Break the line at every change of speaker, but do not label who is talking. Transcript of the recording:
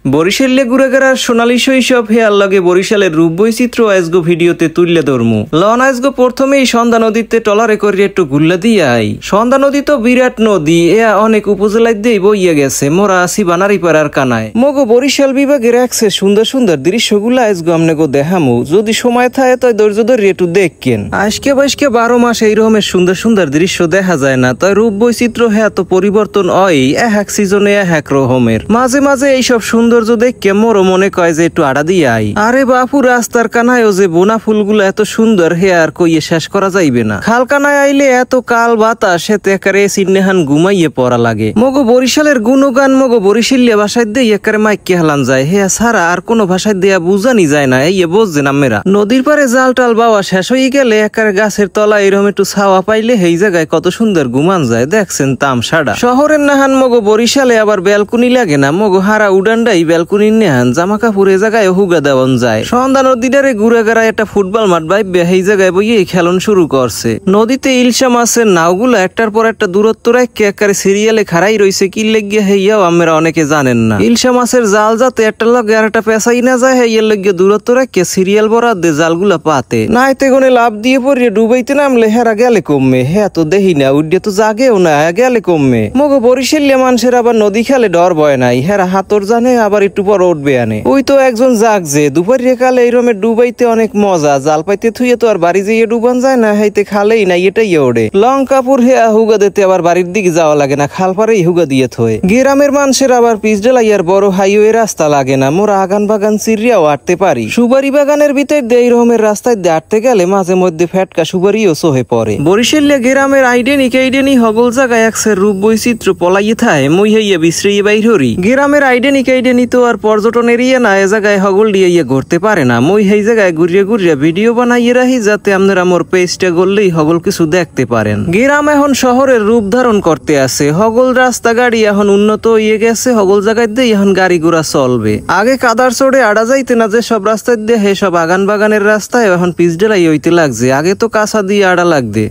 বরিশালে ঘুরেঘেরার সোনালী শৈশব হেয়ার লগে বরিশালের রূপ বৈচিত্র্য আজগো ভিডিওতে তুললে ধরমু লন আজগো প্রথমেই সন্ধ্যা নদীতে টলারে করে একটু ঘুরলে দিয়ে আই। সন্ধ্যা নদী তো বিরাট নদী, এয়া অনেক উপজেলায় দিয়ে বইয়ে গেছে। মোরা আসি বানারিপাড়ার কানায়। মগো বরিশাল বিভাগে রাখছে সুন্দর সুন্দর দৃশ্যগুলো আজগো আমনেগো দেখামু। যদি সময় থাকে তাই ধৈর্য ধরে একটু দেখকেন। আজকে বাইশকে 12 মাস এই রকমের সুন্দর সুন্দর দৃশ্য দেখা যায় না, তাই রূপ বৈচিত্র্য হ্যাঁ তো পরিবর্তন হয় এক সিজনে এক রকমের। মাঝে মাঝে এইসব সৌন্দর্য দেখে মোরও মনে কয় যে একটু আড়া দিয়ে আই। আরে বাপু, রাস্তার কানায় যে বোনা ফুলগুলো এত সুন্দর হে আর কইয়ে শেষ করা যাইবে না। খাল কানায় আইলে এত কাল বাতাস এতে একারে সিন্নেহান ঘুমাইয়ে পড়া লাগে। মগো বরিশালের গুণগান মগো বরিশালিয়া ভাষায় দিয়ে একারে মাইকে হালান যায়। হে ছাড়া আর কোনো ভাষায় দেয়া বুঝানি যায় না। এই বুঝছেন আমেরা নদীর পারে জাল টাল বাওয়া শেষ হয়ে গেলে একারে গাছের তলা এরকম একটু ছাওয়া পাইলে এই জায়গায় কত সুন্দর ঘুমান যায়। দেখছেন তামসাডা। শহরের নাহান মগো বরিশালে আবার ব্যালকনি লাগে না। মগো হারা উডান্ডাই ব্যালকনি নেহান জামা কাপড় এ জায়গায় হুগা দেওয়ান যায়। সন্ধ্যা নদীটারে ঘুরে গেড়ায় একটা ফুটবল মাঠ বাইবে এই জায়গায় বইয়ে খেলন শুরু করছে। নদীতে ইলশা মাছের নাওগুলো একটার পর একটা দূরত্ব রেখে একেবারে সিরিয়ালে খাড়াই রয়েছে। কি লেগিয়ে হেইয়াও আমরা অনেকে জানেন না। ইলশা মাছের জাল যাতে একটা লগে আর একটা পেঁচাই না যায় হেইয়ার লেগে দূরত্ব রেখে সিরিয়াল বরাদ দিয়ে জালগুলা পাতে না এতে গনে লাভ দিয়ে পড়িয়ে ডুবাইতে নামলে হেরা গেলে কমবে। হ্যাঁ তো দেখি না উড্ডে তো জাগেও না গেলে কমবে। মগো বরিশালিয়া মানুষের আবার নদী খেলে ডর ভয় নাই। হেরা হাতর জানে আবার একটু পর উঠবে আনে। ওই তো একজন জাগছে দুপুরের কালে এই রকমের ডুবাইতে অনেক মজা। জাল পাইতে থুয়ে তো আর বাড়ি যেয়ে ডুবান যায় না, হাইতে খালেই না এটাই ওড়ে। লং কাপুর হেয়া হুগা দিতে আবার বাড়ির দিকে যাওয়া লাগে না, খাল পারেই হুগা দিয়ে থয়ে। গ্রামের মানুষের আবার পিচ ডেলাইয়ার বড় হাইওয়ে রাস্তা লাগে না। মোরা আগান বাগান চিরিয়াও আটতে পারি। সুবারি বাগানের ভিতর দিয়ে এই রকমের রাস্তায় দিয়ে আটতে গেলে মাঝে মধ্যে ফেটকা সুবারিও সোহে পড়ে। বরিশালিয়া গ্রামের আইডেনি হগল জায়গায় একসের রূপ বৈচিত্র্য পলাইয়ে থায় মই হইয়া বিশ্রিয়ে বাইর হরি। গ্রামের আইডেনি তো আর পর্যটন এরিয়া না, এ জায়গায় হগল দিয়ে ঘুরতে পারে না। মই এই জায়গায় ঘুরিয়ে ঘুরিয়ে ভিডিও বানাইয়ে রাখি যাতে আপনারা মোর পেজটা করলেই হগল কিছু দেখতে পারেন। গ্রাম এখন শহরের রূপ ধারণ করতে আছে। হগল রাস্তা গাড়ি এখন উন্নত হয়ে গেছে। হগল জায়গায় দিয়ে এখন গাড়ি ঘোড়া চলবে। আগে কাদার চড়ে আড়া যাইতে না যে সব রাস্তায় দিয়ে হে সব আগান বাগানের রাস্তায় এখন পিচ ডেলাই হইতে লাগছে। আগে তো কাঁচা দিয়ে আড়া লাগবে।